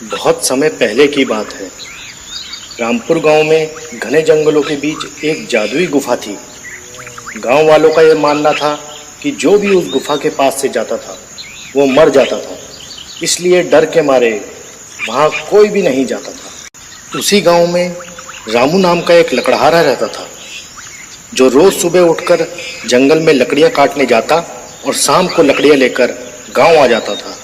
बहुत समय पहले की बात है। रामपुर गांव में घने जंगलों के बीच एक जादुई गुफा थी। गांव वालों का यह मानना था कि जो भी उस गुफा के पास से जाता था वो मर जाता था, इसलिए डर के मारे वहां कोई भी नहीं जाता था। उसी गांव में रामू नाम का एक लकड़हारा रहता था, जो रोज सुबह उठकर जंगल में लकड़ियां काटने जाता और शाम को लकड़ियां लेकर गांव आ जाता था।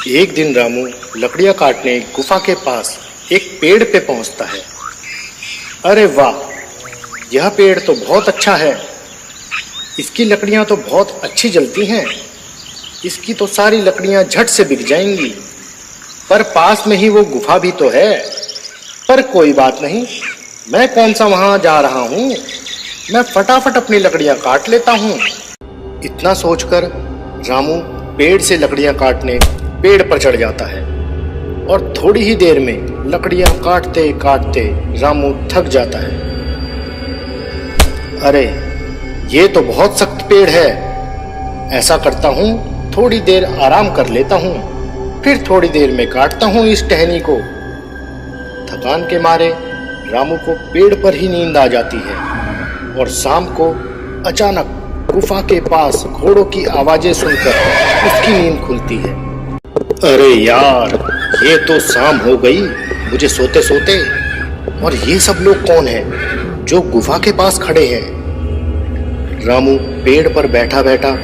एक दिन रामू लकड़ियां काटने गुफा के पास एक पेड़ पे पहुंचता है। अरे वाह, यह पेड़ तो बहुत अच्छा है। इसकी लकड़ियां तो बहुत अच्छी जलती हैं। इसकी तो सारी लकड़ियां झट से बिक जाएंगी। पर पास में ही वो गुफा भी तो है। पर कोई बात नहीं, मैं कौन सा वहां जा रहा हूं, मैं फटाफट अपनी लकड़ियां काट लेता हूं। इतना सोचकर रामू पेड़ से लकड़ियां काटने पेड़ पर चढ़ जाता है और थोड़ी ही देर में लकड़ियां काटते काटते रामू थक जाता है। अरे, ये तो बहुत सख्त पेड़ है। ऐसा करता हूं, थोड़ी देर आराम कर लेता हूं, फिर थोड़ी देर में काटता हूं इस टहनी को। थकान के मारे रामू को पेड़ पर ही नींद आ जाती है और शाम को अचानक गुफा के पास घोड़ों की आवाजें सुनकर उसकी नींद खुलती है। अरे यार, ये तो शाम हो गई मुझे सोते सोते। और ये सब लोग कौन हैं जो गुफा के पास खड़े हैं? रामू पेड़ पर बैठा बैठा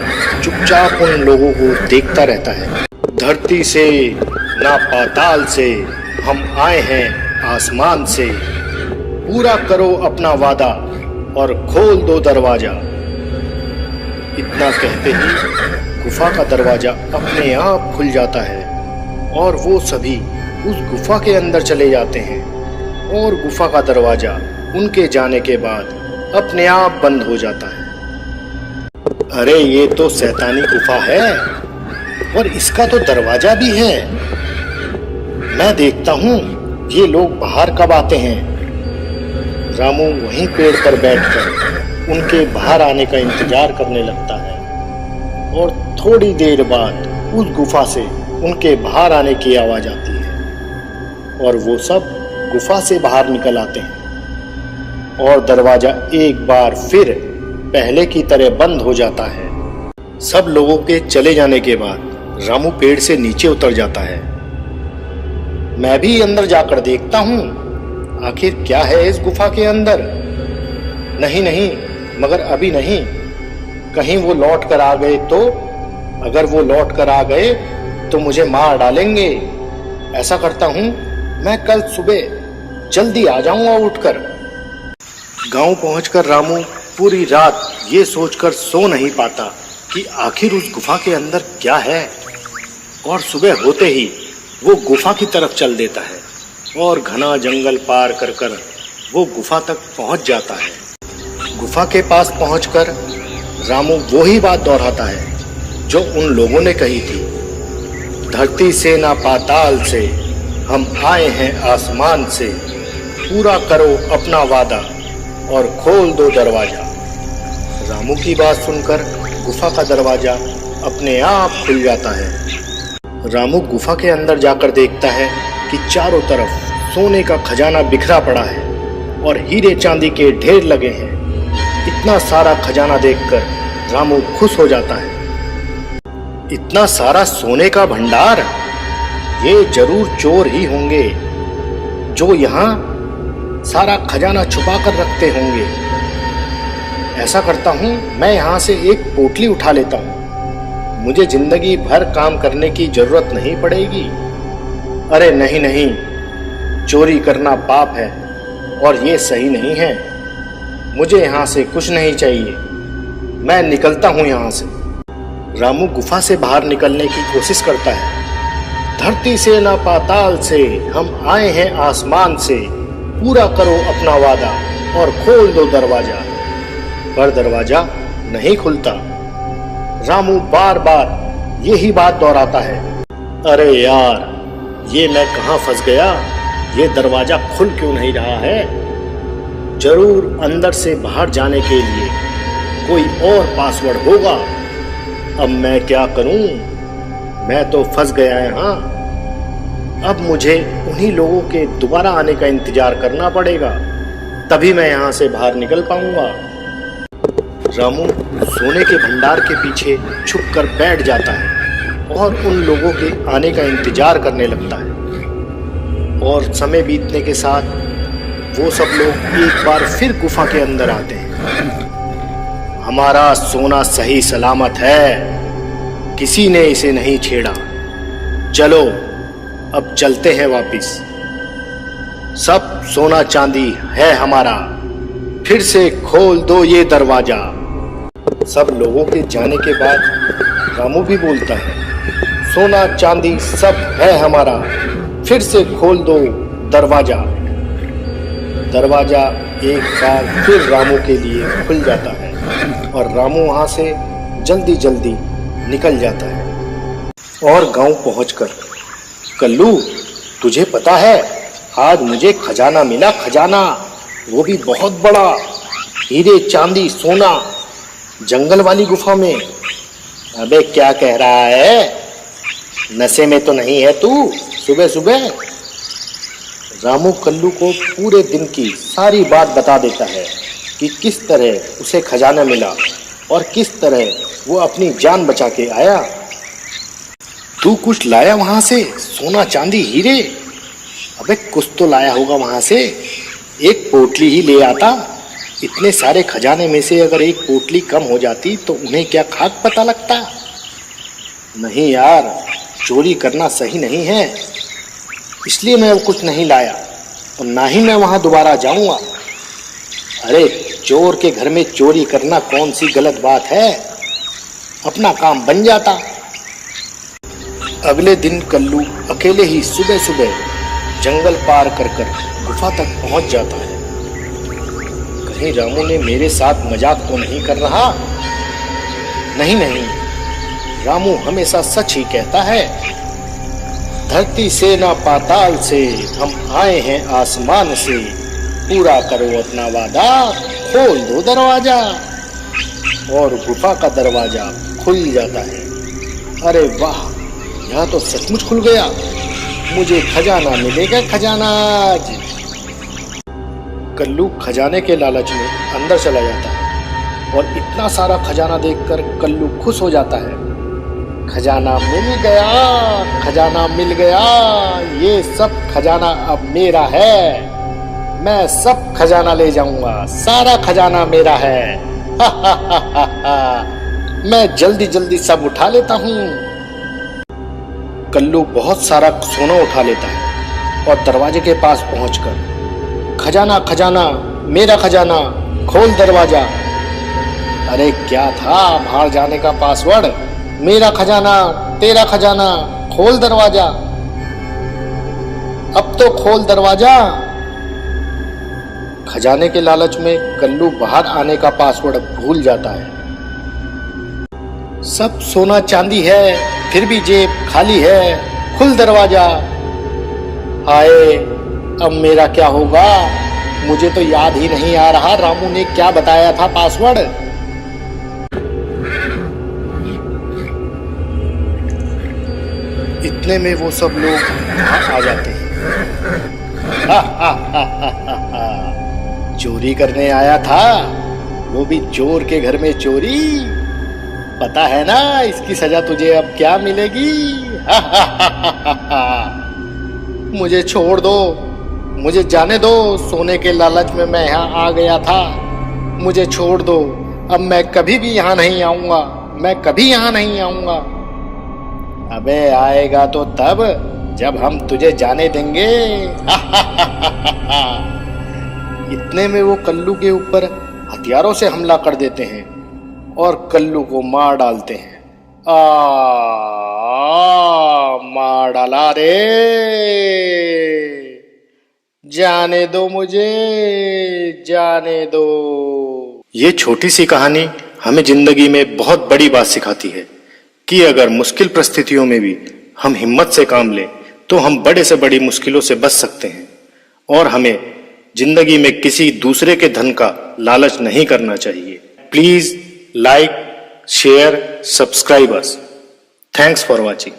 चुपचाप उन लोगों को देखता रहता है। धरती से ना पाताल से हम आए हैं आसमान से, पूरा करो अपना वादा और खोल दो दरवाजा। इतना कहते ही गुफा का दरवाजा अपने आप खुल जाता है और वो सभी उस गुफा के अंदर चले जाते हैं और गुफा का दरवाजा उनके जाने के बाद अपने आप बंद हो जाता है। अरे, ये तो शैतानी गुफा है और इसका तो दरवाजा भी है। मैं देखता हूँ ये लोग बाहर कब आते हैं। रामू वहीं पेड़ पर बैठकर उनके बाहर आने का इंतजार करने लगता है और थोड़ी देर बाद उस गुफा से उनके बाहर आने की आवाज आती है और वो सब गुफा से बाहर निकल आते हैं और दरवाजा एक बार फिर पहले की तरह बंद हो जाता है। सब लोगों के चले जाने के बाद रामू पेड़ से नीचे उतर जाता है। मैं भी अंदर जाकर देखता हूँ आखिर क्या है इस गुफा के अंदर। नहीं नहीं, मगर अभी नहीं, कहीं वो लौट कर आ गए तो? अगर वो लौट कर आ गए तो मुझे मार डालेंगे। ऐसा करता हूँ, मैं कल सुबह जल्दी आ जाऊंगा उठकर। गांव पहुंचकर रामू पूरी रात ये सोचकर सो नहीं पाता कि आखिर उस गुफा के अंदर क्या है। और सुबह होते ही वो गुफा की तरफ चल देता है और घना जंगल पार कर कर वो गुफा तक पहुंच जाता है। गुफा के पास पहुंचकर रामू वही बात दोहराता है जो उन लोगों ने कही थी। धरती से ना पाताल से हम आए हैं आसमान से, पूरा करो अपना वादा और खोल दो दरवाजा। रामू की बात सुनकर गुफा का दरवाजा अपने आप खुल जाता है। रामू गुफा के अंदर जाकर देखता है कि चारों तरफ सोने का खजाना बिखरा पड़ा है और हीरे चांदी के ढेर लगे हैं। इतना सारा खजाना देखकर रामू खुश हो जाता है। इतना सारा सोने का भंडार, ये जरूर चोर ही होंगे जो यहाँ सारा खजाना छुपा कर रखते होंगे। ऐसा करता हूँ, मैं यहाँ से एक पोटली उठा लेता हूँ, मुझे जिंदगी भर काम करने की जरूरत नहीं पड़ेगी। अरे नहीं नहीं, चोरी करना पाप है और ये सही नहीं है। मुझे यहाँ से कुछ नहीं चाहिए, मैं निकलता हूँ यहाँ से। रामू गुफा से बाहर निकलने की कोशिश करता है। धरती से ना पाताल से हम आए हैं आसमान से, पूरा करो अपना वादा और खोल दो दरवाजा। पर दरवाजा नहीं खुलता। रामू बार बार यही बात दोहराता है। अरे यार, ये मैं कहाँ फंस गया, ये दरवाजा खुल क्यों नहीं रहा है। जरूर अंदर से बाहर जाने के लिए कोई और पासवर्ड होगा। अब मैं क्या करूं, मैं तो फंस गया यहाँ। अब मुझे उन्हीं लोगों के दोबारा आने का इंतजार करना पड़ेगा, तभी मैं यहाँ से बाहर निकल पाऊंगा। रामू सोने के भंडार के पीछे छुपकर बैठ जाता है और उन लोगों के आने का इंतजार करने लगता है। और समय बीतने के साथ वो सब लोग एक बार फिर गुफा के अंदर आते हैं। हमारा सोना सही सलामत है, किसी ने इसे नहीं छेड़ा। चलो अब चलते हैं वापिस। सब सोना चांदी है हमारा, फिर से खोल दो ये दरवाजा। सब लोगों के जाने के बाद रामू भी बोलता है, सोना चांदी सब है हमारा, फिर से खोल दो दरवाजा। दरवाजा एक बार फिर रामू के लिए खुल जाता है और रामू वहां से जल्दी जल्दी निकल जाता है। और गांव पहुंचकर, कल्लू तुझे पता है आज मुझे खजाना मिला, खजाना, वो भी बहुत बड़ा, हीरे चांदी सोना, जंगल वाली गुफा में। अबे क्या कह रहा है, नशे में तो नहीं है तू सुबह सुबह? रामू कल्लू को पूरे दिन की सारी बात बता देता है कि किस तरह उसे खजाना मिला और किस तरह वो अपनी जान बचा के आया। तू कुछ लाया वहां से, सोना चांदी हीरे? अबे कुछ तो लाया होगा वहां से, एक पोटली ही ले आता। इतने सारे खजाने में से अगर एक पोटली कम हो जाती तो उन्हें क्या खाक पता लगता? नहीं यार, चोरी करना सही नहीं है, इसलिए मैं कुछ नहीं लाया और ना ही मैं वहां दोबारा जाऊंगा। अरे चोर के घर में चोरी करना कौन सी गलत बात है, अपना काम बन जाता। अगले दिन कल्लू अकेले ही सुबह सुबह जंगल पार कर कर गुफा तक पहुंच जाता है। कहीं रामू ने मेरे साथ मजाक तो नहीं कर रहा? नहीं नहीं, रामू हमेशा सच ही कहता है। धरती से ना पाताल से, हम आए हैं आसमान से, पूरा करो अपना वादा, खोल दो दरवाजा। और गुफा का दरवाजा खुल जाता है। अरे वाह, यहाँ तो सचमुच खुल गया, मुझे खजाना मिलेगा, खजाना आज। कल्लू खजाने के लालच में अंदर चला जाता है और इतना सारा खजाना देखकर कल्लू खुश हो जाता है। खजाना मिल गया, खजाना मिल गया, ये सब खजाना अब मेरा है, मैं सब खजाना ले जाऊंगा, सारा खजाना मेरा है। हा हा हा हा हा। मैं जल्दी जल्दी सब उठा लेता हूँ। कल्लू बहुत सारा सोना उठा लेता है और दरवाजे के पास पहुंचकर, खजाना खजाना मेरा खजाना, खोल दरवाजा। अरे क्या था बाहर जाने का पासवर्ड? मेरा खजाना, तेरा खजाना, खोल दरवाजा, अब तो खोल दरवाजा। खजाने के लालच में कल्लू बाहर आने का पासवर्ड भूल जाता है। सब सोना चांदी है, फिर भी जेब खाली है, खुल दरवाजा। हाय, अब मेरा क्या होगा? मुझे तो याद ही नहीं आ रहा रामू ने क्या बताया था पासवर्ड। इतने में वो सब लोग वहां आ जाते हैं। चोरी करने आया था, वो भी चोर के घर में चोरी। पता है ना इसकी सजा तुझे अब क्या मिलेगी? मुझे छोड़ दो, मुझे जाने दो, सोने के लालच में मैं यहाँ आ गया था, मुझे छोड़ दो, अब मैं कभी भी यहाँ नहीं आऊंगा, मैं कभी यहाँ नहीं आऊंगा। अबे आएगा तो तब जब हम तुझे जाने देंगे। इतने में वो कल्लू के ऊपर हथियारों से हमला कर देते हैं और कल्लू को मार डालते हैं। मार डाला रे, जाने दो मुझे, जाने दो। ये छोटी सी कहानी हमें जिंदगी में बहुत बड़ी बात सिखाती है कि अगर मुश्किल परिस्थितियों में भी हम हिम्मत से काम लें तो हम बड़े से बड़ी मुश्किलों से बच सकते हैं। और हमें जिंदगी में किसी दूसरे के धन का लालच नहीं करना चाहिए। Please like, share, subscribe us. Thanks for watching.